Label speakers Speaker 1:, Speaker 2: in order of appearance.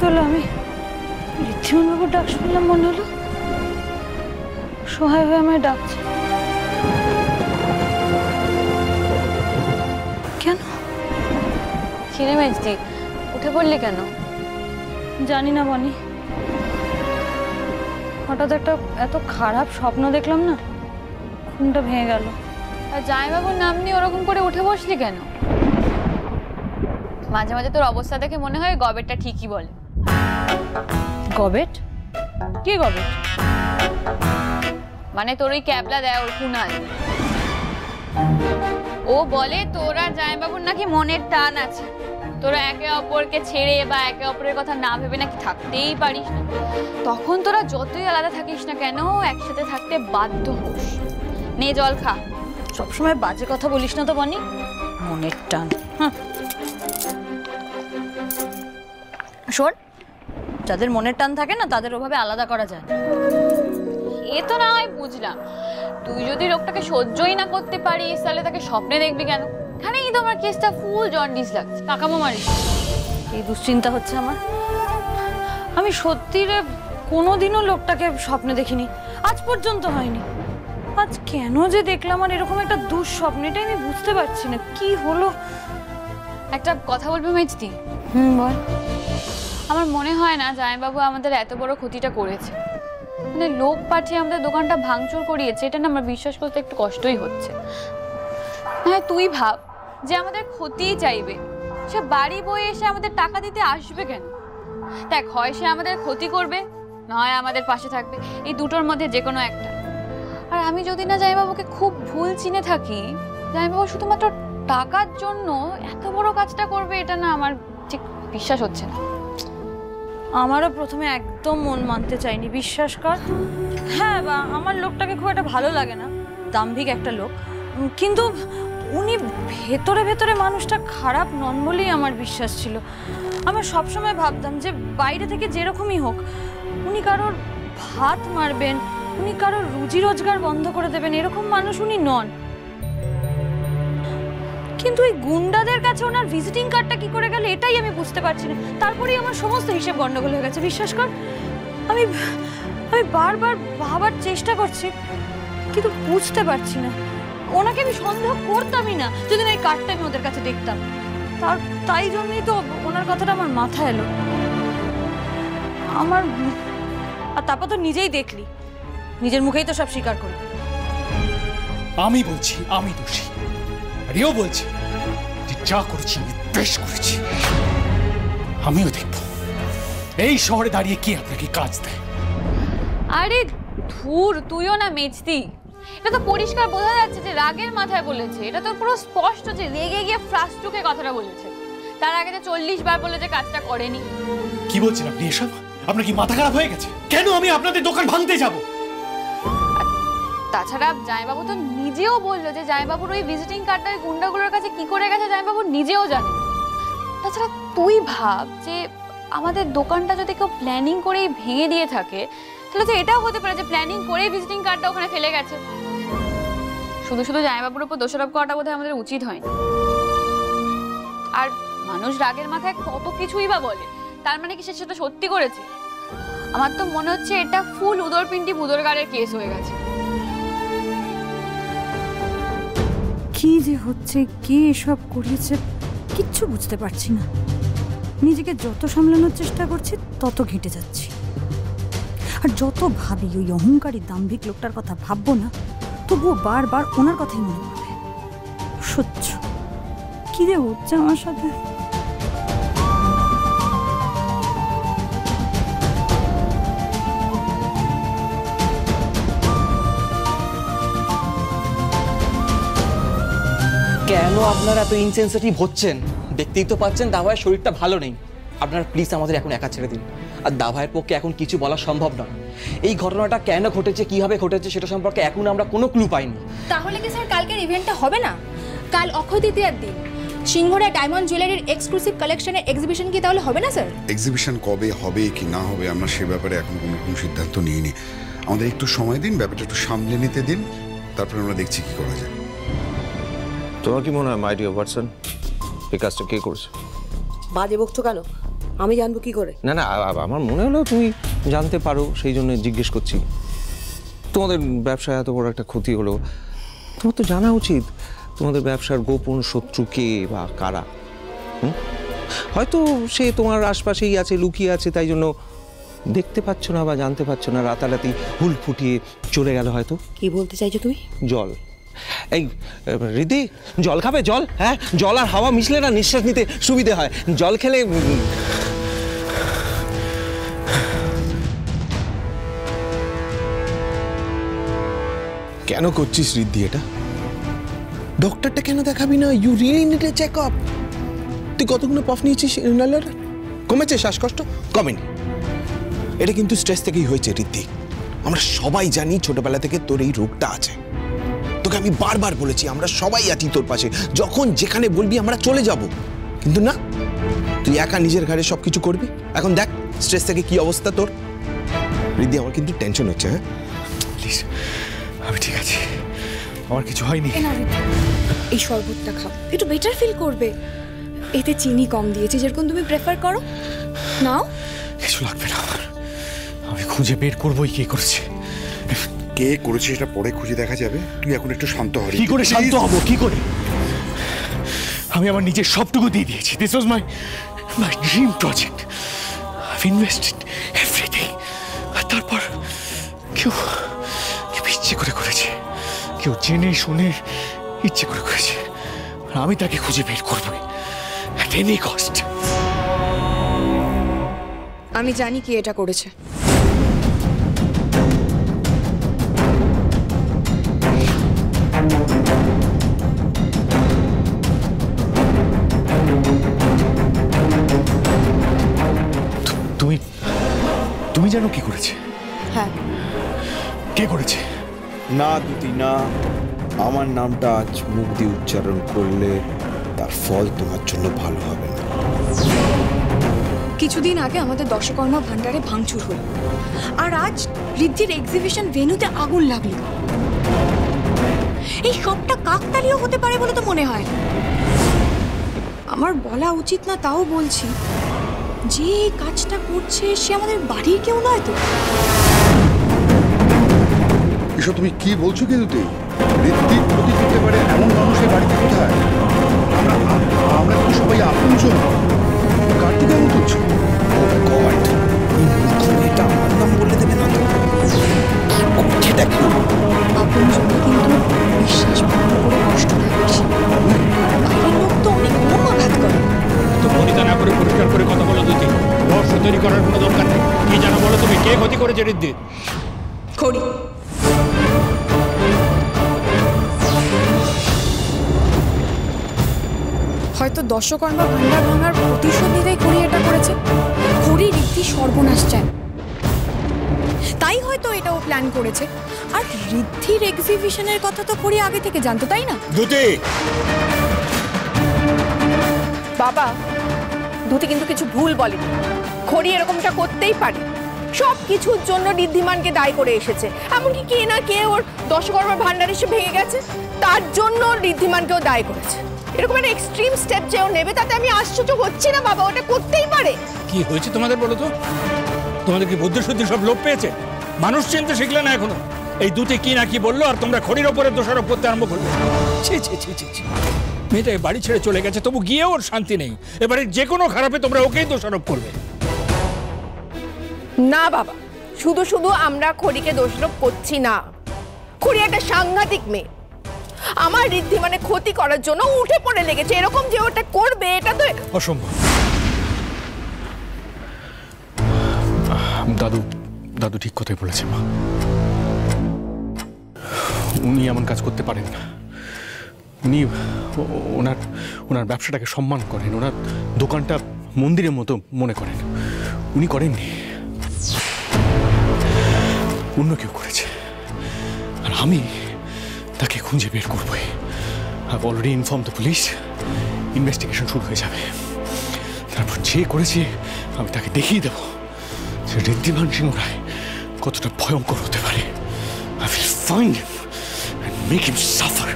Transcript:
Speaker 1: হলো? আমি ঋদ্ধিমান বাবুর ডাক শুনলাম, মনে হলো সহায় হয়ে আমায় ডাকছে। কেন?
Speaker 2: খিরে মেজদি, উঠে পড়লি কেন?
Speaker 1: জানি না বনি, হঠাৎ একটা এত খারাপ স্বপ্ন দেখলাম না, ঘুমটা ভেঙে গেল।
Speaker 2: আর জামাইবাবুর নাম নিয়ে ওরকম করে উঠে বসলি কেন? মাঝে মাঝে তোর অবস্থা দেখে মনে হয় গবেটটা ঠিকই বলে।
Speaker 1: গবেট? কে গবেট?
Speaker 2: মানে তোর ওই ক্যাবলা দেয় ওর কুনাল। ও বলে তোরা জামাইবাবুর নাকি মনের টান আছে, তোরা একে অপরকে ছেড়ে বা একে অপরের কথা না ভেবে নাকি থাকতেই পারিস না। তখন তোরা যতই আলাদা থাকিস না কেন একসাথে থাকতে বাধ্য হোস। নে জল খা।
Speaker 1: সবসময় বাজে কথা বলিস না তো বনি, মনের টান। শোন, যাদের মনের টান থাকে না তাদের ওভাবে আলাদা করা যায় না।
Speaker 2: এ তো না হয় বুঝলাম, তুই যদি লোকটাকে সহ্যই না করতে পারিস তাহলে তাকে স্বপ্নে দেখবি কেন? এখানেই তো আমার কেসটা ফুল জন্ডিস লাগছে। কাকামো মারিস,
Speaker 1: এই দুশ্চিন্তা হচ্ছে আমার। আমি সত্যি রে কোনোদিনও লোকটাকে স্বপ্নে দেখিনি, আজ পর্যন্ত হয়নি। আজ কেন যে দেখলাম আর এরকম একটা দুঃস্বপ্ন, এটাই আমি বুঝতে পারছি না কি হলো।
Speaker 2: একটা কথা বলবি মেজদি?
Speaker 1: বল।
Speaker 2: আমার মনে হয় না জামাইবাবু আমাদের এত বড় ক্ষতিটা করেছে। মানে লোক পাঠিয়ে আমাদের দোকানটা ভাঙচুর করিয়েছে, এটা না আমার বিশ্বাস করতে একটু কষ্টই হচ্ছে। হ্যাঁ তুই ভাব, যে আমাদের ক্ষতিই চাইবে সে বাড়ি বয়ে এসে আমাদের টাকা দিতে আসবে কেন? দেখ, হয় সে আমাদের ক্ষতি করবে, নয় আমাদের পাশে থাকবে, এই দুটোর মধ্যে যে কোনো একটা। আর আমি যদি না জামাইবাবুকে খুব ভুল চিনে থাকি, জামাইবাবু শুধুমাত্র টাকার জন্য এত বড় কাজটা করবে, এটা না আমার ঠিক বিশ্বাস হচ্ছে না।
Speaker 1: আমারও প্রথমে একদম মন মানতে চাইনি, বিশ্বাস কর। হ্যাঁ, বা আমার লোকটাকে খুব একটা ভালো লাগে না, দাম্ভিক একটা লোক, কিন্তু উনি ভেতরে ভেতরে মানুষটা খারাপ নন বলেই আমার বিশ্বাস ছিল। আমি সবসময় ভাবতাম যে বাইরে থেকে যেরকমই হোক উনি কারোর ভাত মারবেন, উনি কারোর রুজি রোজগার বন্ধ করে দেবেন, এরকম মানুষ উনি নন। কিন্তু এই গুন্ডাদের কাছে ওনার ভিজিটিং কার্ডটা কি করে গেল এটাই আমি বুঝতে পারছি না। তারপরেই আমার সমস্ত হিসেব গন্ডগোল হয়ে গেছে, বিশ্বাস কর। আমি বারবার ভাবার চেষ্টা করছি কিন্তু বুঝতে পারছি না। ওনাকে আমি সন্দেহ করতামই না যদি না এই কার্ডটা আমি ওদের কাছে দেখতাম। তাই জন্যই তো ওনার কথাটা আমার মাথায় এলো। আর তারপর তো নিজেই দেখলি, নিজের মুখেই তো সব স্বীকার করলি।
Speaker 3: আমি বলছি আমি দোষী, আর এও বলছি যে যা করেছি আমি বেশ করেছি। আমিও দেখব এই শহরে দাঁড়িয়ে কি আপনাকে কাজ দেয়।
Speaker 2: আরে ধুর, তুইও না মেজদি, এটা তো পরিষ্কার বোঝা যাচ্ছে যে রাগের মাথায় বলেছে। এটা তো পুরো স্পষ্ট যে রেগে গিয়ে ফ্রাস্টুকে কথাটা বলেছে। তার আগে যে 40 বার বলে যে কাজটা করেনি।
Speaker 3: কি বলছেন আপনি এসব? আপনার কি মাথা খারাপ হয়ে গেছে? কেন আমি আপনাদের দোকান ভাঙতে যাব?
Speaker 2: তাছাড়া জামাইবাবু তো নিজেও বললো যে জামাইবাবুর ওই ভিজিটিং কার্ডটা ওই গুন্ডাগুলোর কাছে কি করে গেছে জামাইবাবু নিজেও জানে। তাছাড়া তুই ভাব যে আমাদের দোকানটা যদি কেউ প্ল্যানিং করেই ভেঙে দিয়ে থাকে, তাহলে তো এটাও হতে পারে যে প্ল্যানিং করেই ভিজিটিং কার্ডটা ওখানে ফেলে গেছে। শুধু শুধু জামাইবাবুর উপর দোষারোপ করাটা বোধহয় আমাদের উচিত হয়নি। আর মানুষ রাগের মাথায় কত কিছুই বা বলে, তার মানে কি সে সেটা সত্যি করেছে? আমার তো মনে হচ্ছে এটা ফুল উদরপিন্ডি বুদরগাড়ের কেস হয়ে গেছে।
Speaker 1: কি যে হচ্ছে, কে এসব করিয়েছে কিচ্ছু বুঝতে পারছি না। নিজেকে যত সামলানোর চেষ্টা করছি তত ঘেঁটে যাচ্ছি। আর যত ভাবি ওই অহংকারী দাম্ভিক লোকটার কথা ভাববো না, তবুও বারবার ওনার কথাই মনে পড়ে। সহ্য কি রে হচ্ছে আমার সাথে।
Speaker 4: কেন আপনারা এত ইনসেনসিটিভ হচ্ছেন? দেখতেই তো পাচ্ছেন দাভাইয়ের শরীরটা ভালো নেই। আপনারা প্লিজ আমাদের এখন একা ছেড়ে দিন। আর দাভাইয়ের পক্ষে এখন কিছু বলা সম্ভব নয়। এই ঘটনাটা কেন ঘটেছে, কিভাবে ঘটেছে সেটা সম্পর্কে এখন আমরা কোনো ক্লু পাইনি।
Speaker 5: তাহলে কি স্যার কালকের ইভেন্টটা হবে না? কাল অক্ষয় তৃতীয়ার দিন সিংহরা ডায়মন্ড জুয়েলারির এক্সক্লুসিভ কালেকশনের এক্সিবিশন কি তাহলে হবে না স্যার?
Speaker 6: এক্সিবিশন কবে হবে কি না হবে আমরা সে ব্যাপারে এখন কোনো রকম সিদ্ধান্ত নিইনি। আমাদের একটু সময় দিন, ব্যাপারটা একটু সামলে নিতে দিন, তারপরে আমরা দেখছি কি করা যায়।
Speaker 7: তোমার কি মনে হয় মাই ডিয়ার ওয়াটসন, এই কাজটা কে করছে?
Speaker 8: বাজে বকছো কেন?
Speaker 7: আমি জানবো কি করে?
Speaker 8: না না, আমার মনে হলো তুমি জানতে পারো, সেই জন্য জিজ্ঞেস করছি। তোমাদের ব্যবসায় এত বড় একটা ক্ষতি হলো, তোমার তো জানা উচিত তোমাদের ব্যবসার গোপন শত্রু কে বা কারা। হয়তো সে তোমার আশপাশেই আছে, লুকিয়ে আছে, তাই জন্য দেখতে পাচ্ছ না বা জানতে পারছো না, রাতারাতি হুল ফুটিয়ে চলে গেল হয়তো।
Speaker 7: কি বলতে চাইছো তুমি?
Speaker 8: জল। এই রিদি, জল খাবে? জল? হ্যাঁ, জল আর হাওয়া মিশলে না নিঃশ্বাস নিতে সুবিধে হয়। জল খেলে
Speaker 9: কেন করছিস রিদ্ধি এটা? ডক্টরটা কেন দেখাবি না? You really need a check up. তুই কতগুলো পফ নিয়েছিস ইনহেলার? কমেছে শ্বাসকষ্ট? কমেনি। এটা কিন্তু স্ট্রেস থেকেই হয়েছে রিদ্ধি। আমরা সবাই জানি ছোটবেলা থেকে তোর এই রোগটা আছে। তোকে আমি বারবার বলেছি আমরা সবাই আছি তোর পাশে, যখন যেখানে বলবি আমরা চলে যাব। কিন্তু না, তুই একা নিজের ঘাড়ে সবকিছু করবি। এখন দেখ স্ট্রেস থেকে কি অবস্থা তোর। রিদ্ধি, আমার কিন্তু টেনশন হচ্ছে। হ্যাঁ
Speaker 3: প্লিজ, আমি ঠিক আছি, আমার কিছু হয়নি।
Speaker 10: এই শরবতটা খাও, একটু বেটার ফিল করবে। এতে চিনি কম দিয়েছি, যেরকম তুমি প্রেফার করো। নাও।
Speaker 3: কিছু লাগবে না আমার, আমি খুঁজে বের করবোই কে করেছে।
Speaker 6: কে করেছে সেটা পরে খুঁজে দেখা যাবে। তুই এখন একটু শান্ত হ।
Speaker 3: কি করে শান্ত হব? কি করে? আমি আমার নিজের সবটুকু দিয়ে দিয়েছি। This was my dream project. I've invested everything. আর তারপর কেউ ইচ্ছে করে করেছে, কেউ জেনে শুনে ইচ্ছে করে করেছে। আর আমি তাকে খুঁজে বের করবো at any cost।
Speaker 10: আমি জানি কি এটা করেছে।
Speaker 3: তুমি জানো কি করেছে?
Speaker 10: হ্যাঁ।
Speaker 3: কে করেছে?
Speaker 9: না দুটি না, আমার নামটা আজ মুখ দিয়ে উচ্চারণ করলে তার ফল তোমার জন্য ভালো হবে না।
Speaker 10: কিছুদিন আগে আমাদের দশকর্মা ভান্ডারে ভাঙচুর হলো, আর আজ ঋদ্ধির এক্সিবিশন ভেন্যুতে আগুন লাগলো। এই সবটা কাকতালীয় হতে পারে বলে তো মনে হয়। আমার বলা উচিত না, তাও বলছি, যে এই কাজটা করছে সে আমাদের বাড়ির কেউ নয় তো।
Speaker 6: এসব তুমি কি বলছো? কিন্তু ঋত্বিক ক্ষতি করতে পারে এমন মানুষের বাড়িতে কোথায়? আমরা তো সবাই আপনজন। কার্তিক এমন করছো?
Speaker 9: এটা আমার নাম বলে দেবে না তো? সেটা কি?
Speaker 10: আপনজন কিন্তু বিশ্বাস ভঙ্গ করে কষ্ট দেয় বেশি। বাইরের লোক তো অনেক কম আঘাত করে।
Speaker 3: তো পরিতা না করে পরিষ্কার করে কথা বলো দুটি। রহস্য তৈরি করার কোনো দরকার নেই। কি জানো বলো তুমি, কে ক্ষতি করেছে ঋদ্ধির?
Speaker 10: খড়ি। হয়তো দশকর্মা ভান্ডার ভাঙার প্রতিশোধ নিতেই খড়ি এটা করেছে। খড়ি ঋদ্ধি সর্বনাশ চায়, তাই হয়তো এটাও প্ল্যান করেছে। আর ঋদ্ধির এক্সিবিশনের কথা তো খড়ি আগে থেকে জানতো, তাই না?
Speaker 9: দুটি
Speaker 7: বাবা, দুটি কিন্তু কিছু ভুল বলেনি। খড়ি এরকমটা করতেই পারে। সব কিছুর জন্য ঋদ্ধিমানকে দায়ী করে এসেছে। এমনকি কে না কে ওর দশকর্মার ভান্ডার এসে ভেঙে গেছে, তার জন্য ঋদ্ধিমানকেও দায়ী করেছে। এরকম একটা এক্সট্রিম স্টেপ যে ও নেবে, তাতে আমি আশ্চর্য হচ্ছি না বাবা। ওটা করতেই পারে।
Speaker 3: কি হয়েছে তোমাদের বলো তো? তোমাদের কি বুদ্ধি শুদ্ধি সব লোপ পেয়েছে? মানুষ চিনতে শিখলে না এখনো? এই দুটি কি না কি বললো, আর তোমরা খড়ির ওপরে দোষারোপ করতে আরম্ভ করলে। ছি ছি ছি ছি ছি। মেয়েটা বাড়ি ছেড়ে চলে গেছে, তবু গিয়ে ওর শান্তি নেই। এবারে যে কোনো খারাপে তোমরা ওকেই দোষারোপ করবে।
Speaker 7: না বাবা, শুধু শুধু আমরা খড়িকে দোষারোপ করছি না। খড়ি একটা সাংঘাতিক মেয়ে। আমার ঋদ্ধিমানে ক্ষতি করার জন্য উঠে পড়ে লেগেছে। এরকম যে ওটা করবে, এটা তো
Speaker 3: অসম্ভব। দাদু ঠিক কথাই বলেছে মা। উনি এমন কাজ করতে পারেন না। উনি ওনার ব্যবসাটাকে সম্মান করেন, ওনার দোকানটা মন্দিরের মতো মনে করেন। উনি করেননি, অন্য কেউ করেছে। আর আমি তাকে খুঁজে বের করবই। I've already informed the police. Investigation শুরু হয়ে যাবে। তারপর যে করেছে আমি তাকে দেখিয়ে দেব যে ঋদ্ধিমান সিংহ রায় কতটা ভয়ঙ্কর হতে পারে। I will find him and make him suffer.